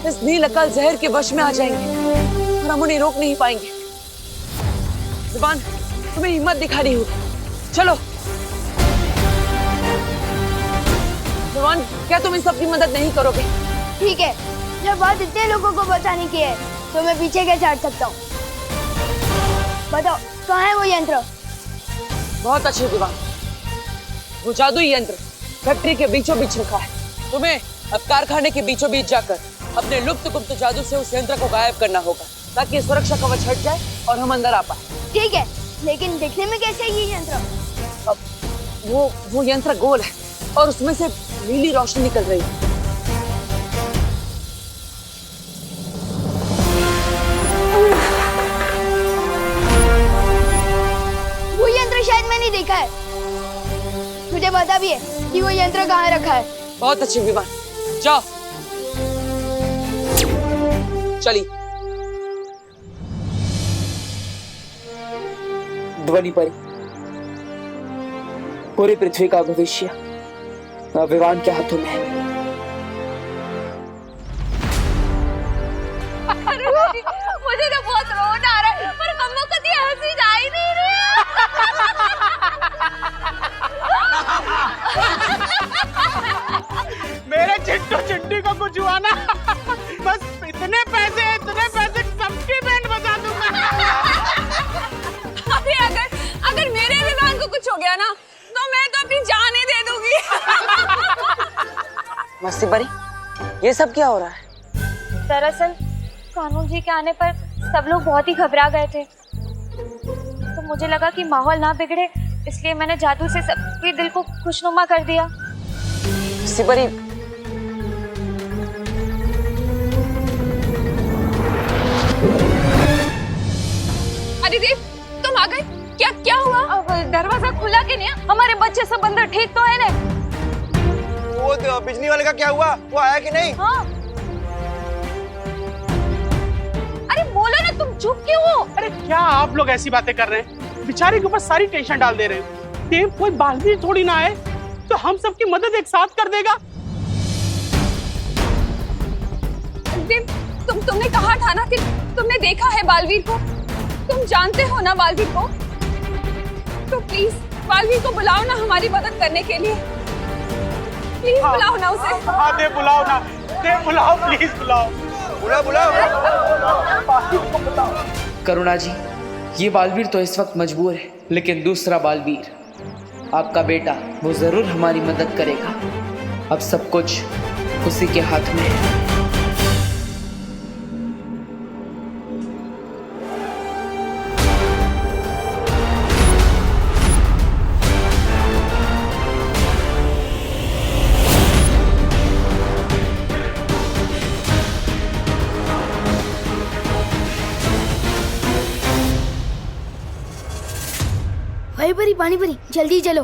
इस नील अकाल जहर के वश में आ जाएंगे और हम उन्हें रोक नहीं पाएंगे। विवान, तुम्हें हिम्मत दिखानी होगी। चलो विवान, क्या तुम इन सबकी मदद नहीं करोगे? ठीक है, जब बात इतने लोगों को बचाने की है तो मैं पीछे कैसे हट सकता हूँ? बताओ, कहाँ है वो यंत्र? बहुत अच्छे विवान, वो जादुई यंत्र फैक्ट्री के बीचों बीच रखा है। तुम्हें अब कारखाने के बीचों बीच जाकर अपने लुप्त गुप्त जादू से उस यंत्र को गायब करना होगा, ताकि सुरक्षा कवच हट जाए और हम अंदर आ पाए। ठीक है, लेकिन दिखने में कैसे ये यंत्र? अब वो यंत्र गोल है और उसमें से नीली रोशनी निकल रही है। वो यंत्र शायद मैंने देखा है। मुझे पता भी है कि वो यंत्र कहाँ रखा है। बहुत अच्छे विमान, जाओ चलिए। ध्वनि परी, पूरी पृथ्वी का भविष्य विवान के हाथों में है। मुझे तो बहुत रोना आ रहा है, पर मम्मा कभी हंसी जा ही नहीं रही। मेरे चिट्टू चिट्टी को कुछ हुआ ना, बस इतने पैसे सबकी बैंड बजा दूंगा। अगर मेरे भी होता ना तो मैं तो अपनी जान ही दे दूंगी। मस्ती बड़ी, ये सब क्या हो रहा है? दरअसल कानून जी के आने पर सब लोग बहुत ही घबरा गए थे, तो मुझे लगा कि माहौल ना बिगड़े, इसलिए मैंने जादू से सबके दिल को खुशनुमा कर दिया। मस्ती बड़ी, अदिति तुम आ गए? क्या क्या हुआ? अब दरवाजा खुला कि नहीं? हमारे बच्चे सब अंदर ठीक तो है ना? वो तो बिजली वाले का क्या हुआ? वो आया कि नहीं? हाँ। अरे बोलो ना, तुम चुप क्यों हो? अरे क्या आप लोग ऐसी बातें कर रहे हैं? बेचारे के ऊपर सारी टेंशन डाल दे रहे हैं। देव कोई बालवीर थोड़ी ना है तो हम सबकी मदद एक साथ कर देगा। देव, तुमने कहा था ना कि तुमने देखा है बालवीर को, तुम जानते हो ना बालवीर को, तो प्लीज बालवीर को बुलाओ ना हमारी मदद करने के लिए। प्लीज बुलाओ ना उसे। हाँ देव बुलाओ ना, देव बुलाओ, प्लीज बुलाओ। बुलाओ। करुणा जी, ये बालवीर तो इस वक्त मजबूर है, लेकिन दूसरा बालवीर आपका बेटा वो जरूर हमारी मदद करेगा। अब सब कुछ उसी के हाथ में है। भाई परी, पानी परी, जल्दी चलो।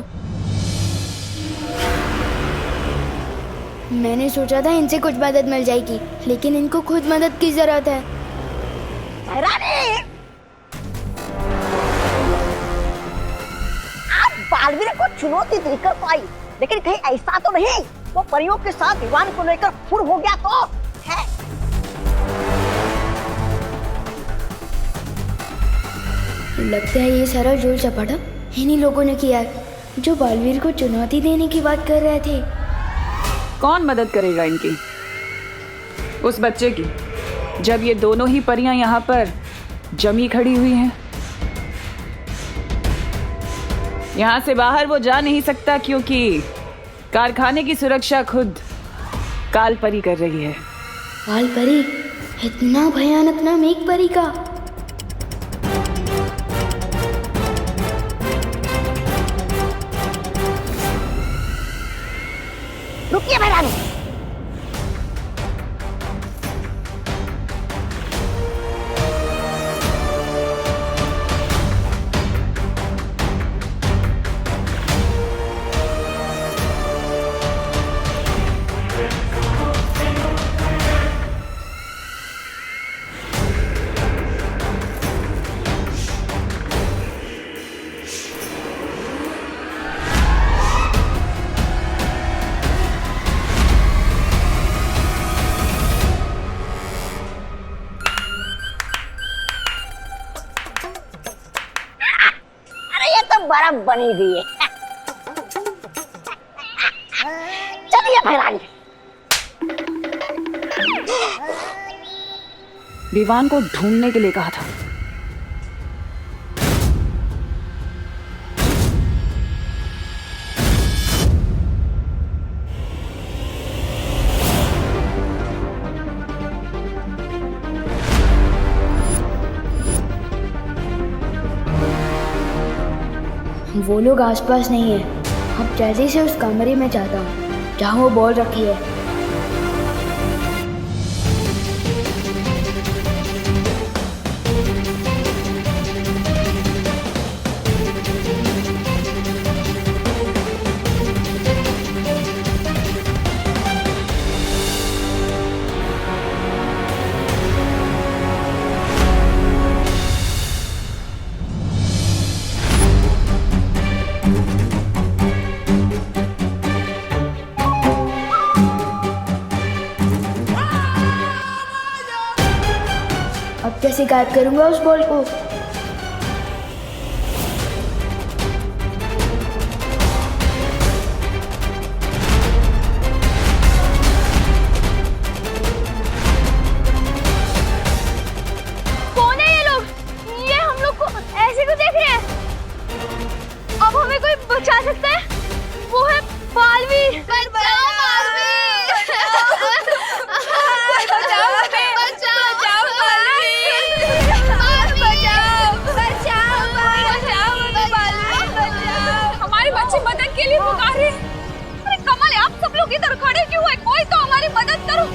मैंने सोचा था इनसे कुछ मदद मिल जाएगी, लेकिन इनको खुद मदद की जरूरत है। आप बालवीर को चुनौती देकर तो आई, लेकिन कहीं ऐसा तो नहीं वो परियों के साथ विवान को लेकर फुर हो गया तो है? लगता है ये सारा जोर चपाटा इन्हीं लोगों ने किया है, जो बालवीर को चुनौती देने की बात कर रहे थे। कौन मदद करेगा इनकी? उस बच्चे की, जब ये दोनों ही परियां यहाँ पर जमी खड़ी हुई हैं। यहाँ से बाहर वो जा नहीं सकता, क्योंकि कारखाने की सुरक्षा खुद काल परी कर रही है। काल परी? इतना भयानक नाम एक परी का? रुकिए भैरानी, बर्फ बनी हुई है। चलिए भैरानी। विवान को ढूंढने के लिए कहा था। वो लोग आसपास नहीं है। अब जल्दी से उस कमरे में जाता हूँ जहाँ वो बॉल रखी है। अब कैसे गायब करूंगा उस बॉल को? कौन है ये लोग? ये हम लोग को ऐसे क्यों देख रहे हैं? अब हमें कोई बचा सकता है वो है बालवीर। बचाओ बालवीर, बचाओ हमें, बचाओ बालवीर, बचाओ बचाओ बचाओ बालवीर, बचाओ। हमारे बच्चे मदद के लिए पुकार रहे हैं। अरे कमल, आप सब लोग इधर खड़े क्यों है? कोई तो हमारी मदद करो।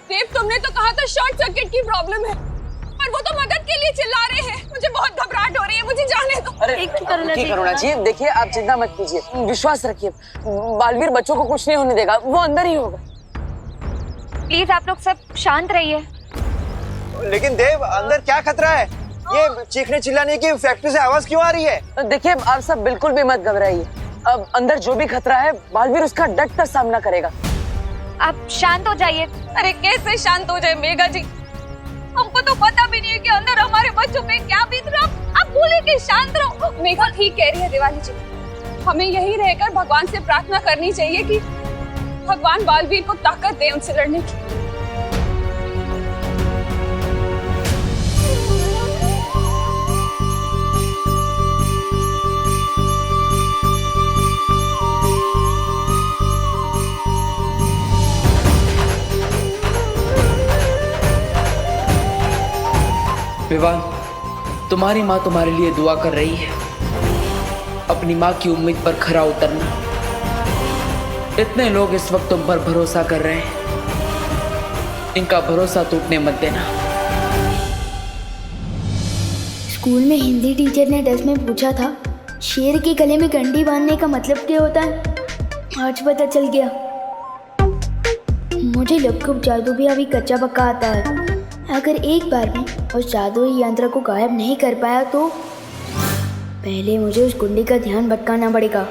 देव, तुमने तो कहा था शॉर्ट सर्किट की प्रॉब्लम है, पर वो तो मदद के लिए चिल्ला रहे हैं। मुझे बहुत घबराहट हो रही है, मुझे जाने दो। अरे करुणा जी, देखिए आप चिंता मत कीजिए, विश्वास रखिए, बालवीर बच्चों को कुछ नहीं होने देगा, वो अंदर ही होगा। प्लीज आप लोग सब शांत रहिए। लेकिन देव, अंदर क्या खतरा है? ये चीखने चिल्लाने की फैक्ट्री से आवाज क्यों आ रही है? देखिए आप सब बिल्कुल भी मत घबराइए। अब अंदर जो भी खतरा है बालवीर उसका डट कर सामना करेगा। आप शांत हो जाइए। अरे कैसे शांत हो जाए मेघा जी? हमको तो पता भी नहीं है कि अंदर हमारे बच्चों पे क्या बीत रहा। आप बोले कि शांत रहो। मेघा ठीक कह रही है दिवाली जी, हमें यही रहकर भगवान से प्रार्थना करनी चाहिए कि भगवान बालवीर को ताकत दे उनसे लड़ने की। विवान, तुम्हारी माँ तुम्हारे लिए दुआ कर रही है। अपनी माँ की उम्मीद पर खरा उतरना। इतने लोग इस वक्त तुम पर भरोसा कर रहे हैं, इनका भरोसा टूटने मत देना। स्कूल में हिंदी टीचर ने टेस्ट में पूछा था शेर के गले में कंडी बांधने का मतलब क्या होता है। आज पता चल गया। मुझे लपकुप जादू भी अभी कच्चा पक्का आता है। अगर एक बार भी उस जादुई यंत्र को गायब नहीं कर पाया तो पहले मुझे उस कुंडी का ध्यान भटकाना पड़ेगा।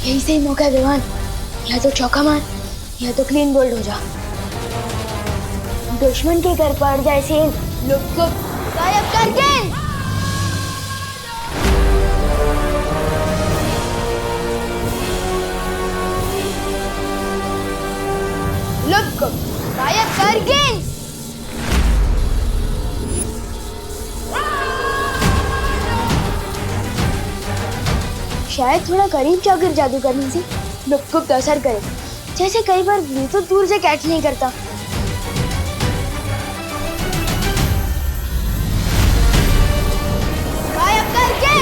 यही सही मौका है विवान। या तो चौका मार या तो क्लीन बोल्ड हो जा। दुश्मन के घर पड़ जाए सेन, लोग को गायब करके लोग को गायब करके शायद थोड़ा करीब जाकर जादू करने से लुक असर करे, जैसे कई बार ब्लूटूथ दूर से कैच नहीं करता। गायब करके